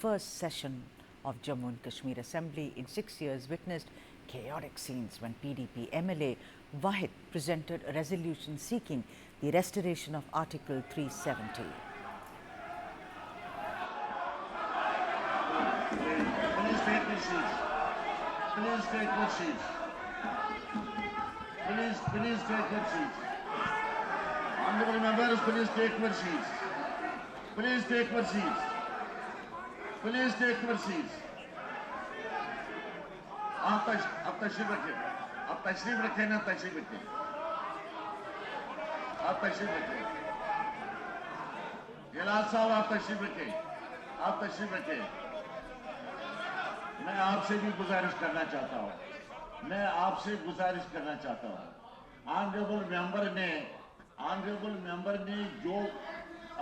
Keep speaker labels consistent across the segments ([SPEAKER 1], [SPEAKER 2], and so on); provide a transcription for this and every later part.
[SPEAKER 1] first session of Jammu and Kashmir Assembly in 6 years witnessed chaotic scenes when PDP MLA Waheed presented a resolution seeking the restoration of Article 370.
[SPEAKER 2] Please take your seats. Please take your seats. Please take your seats. Honorable members, please take your seats. Please take your seats. Please take your seats. आप तशरीफ रखें. आप तशरीफ रखें ना तशरीफ रखें. आप तशरीफ रखें. गिलास साहब आप तशरीफ रखें. आप तशरीफ रखें. मैं आपसे भी गुजारिश करना चाहता हूँ. मैं आपसे गुजारिश करना चाहता हूँ. ऑनरेबल मेंबर ने जो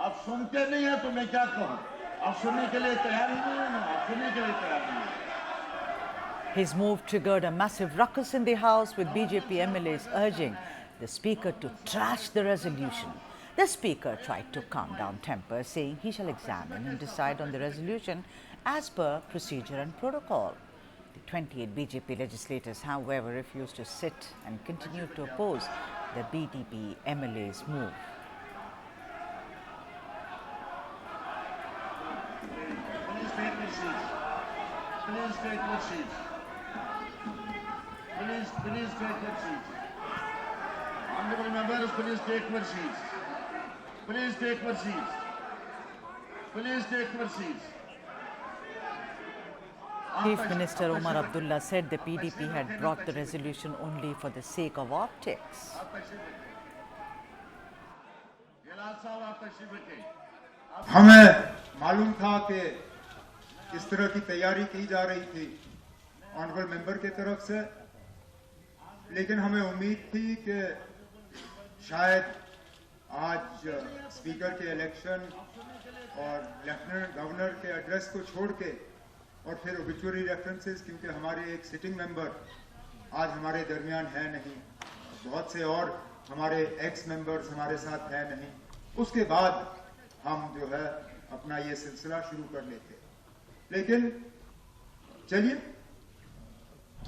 [SPEAKER 2] आप सुनते नहीं है तो मैं क्या कहूँ. आप सुनने के लिए तैयार नहीं है ना. आप सुनने के लिए तैयार नहीं है.
[SPEAKER 1] His move triggered a massive ruckus in the House, with BJP MLAs urging the Speaker to trash the resolution. The Speaker tried to calm down temper, saying he shall examine and decide on the resolution as per procedure and protocol. The 28 BJP legislators, however, refused to sit and continued to oppose the PDP MLA's move.
[SPEAKER 2] Please take your seats. Please take your seats. Please take your seats. Honorable members, please take your seats. Please take your seats. Please take your seats.
[SPEAKER 1] Chief Minister Omar Abdullah said the PDP had brought the resolution only for the sake of optics.
[SPEAKER 3] हमें मालूम था कि इस तरह की तैयारी की जा रही थी ऑनरेबल मेंबर की तरफ से, लेकिन हमें उम्मीद थी कि शायद आज स्पीकर के इलेक्शन और लेफ्टिनेंट गवर्नर के एड्रेस को छोड़ के और फिर ओबिचुअरी रेफरेंसेस, क्योंकि हमारे एक सिटिंग मेंबर आज हमारे दरमियान है नहीं, बहुत से और हमारे एक्स मेंबर्स हमारे साथ है नहीं, उसके बाद हम जो है अपना ये सिलसिला शुरू कर लेते. लेकिन चलिए,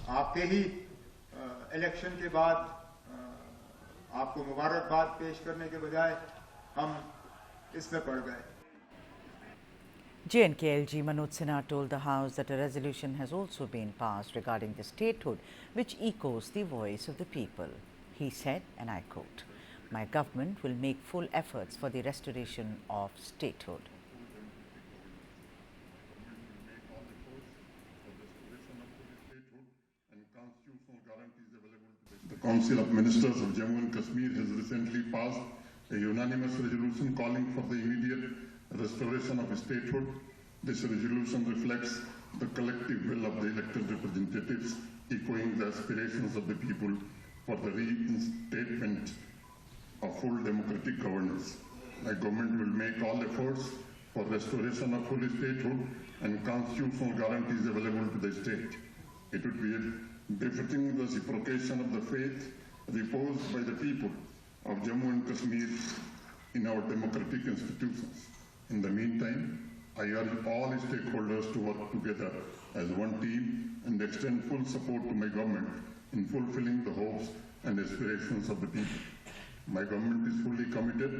[SPEAKER 3] आपके ही इलेक्शन के बाद आपको मुबारकबाद पेश करने के बजाय हम इसमें पड़ गए.
[SPEAKER 1] JNK Manoj Sinha told the House that a resolution has also been passed regarding the statehood, which echoes the voice of the people. He said, and I quote, "My government will make full efforts for the restoration of statehood."
[SPEAKER 4] The Council of Ministers of Jammu and Kashmir has recently passed a unanimous resolution calling for the immediate restoration of statehood. This resolution reflects the collective will of the elected representatives, echoing the aspirations of the people for the reinstatement of full democratic governance. My government will make all efforts for restoration of full statehood and constitutional guarantees available to the state. It would be befitting the reciprocation of the faith reposed by the people of Jammu and Kashmir in our democratic institutions. In the meantime, I urge all stakeholders to work together as one team and extend full support to my government in fulfilling the hopes and aspirations of the people. My government is fully committed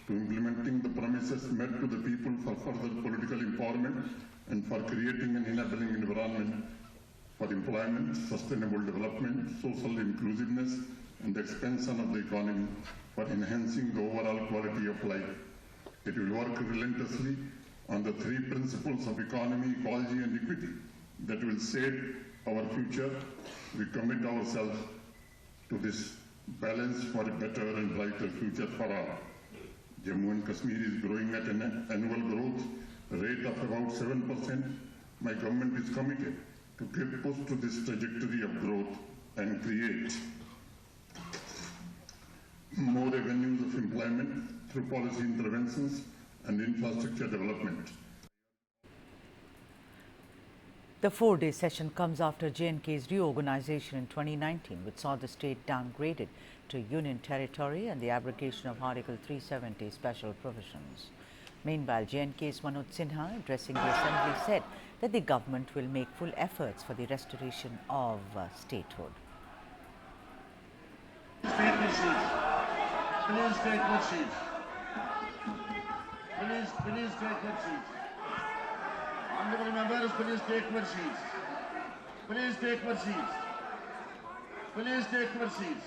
[SPEAKER 4] to implementing the promises made to the people for further political empowerment and for creating an enabling environment for employment, sustainable development, social inclusiveness, and expansion of the economy for enhancing the overall quality of life. It will work relentlessly on the three principles of economy, ecology, and equity that will shape our future. We commit ourselves to this balance for a better and brighter future for all. Jammu and Kashmir is growing at an annual growth rate of about 7%. My government is committed to give push to this trajectory of growth and create more avenues of employment through policy interventions and infrastructure development.
[SPEAKER 1] The 4-day session comes after J&K's reorganization in 2019, which saw the state downgraded to union territory and the abrogation of Article 370 special provisions. Meanwhile, J&K's Manoj Sinha, addressing the Assembly, said that the government will make full efforts for the restoration of statehood.
[SPEAKER 2] Take your seats. Please take your seats. Please take your seats. Honorable members, please take your seats. Please take your seats. Please take your seats.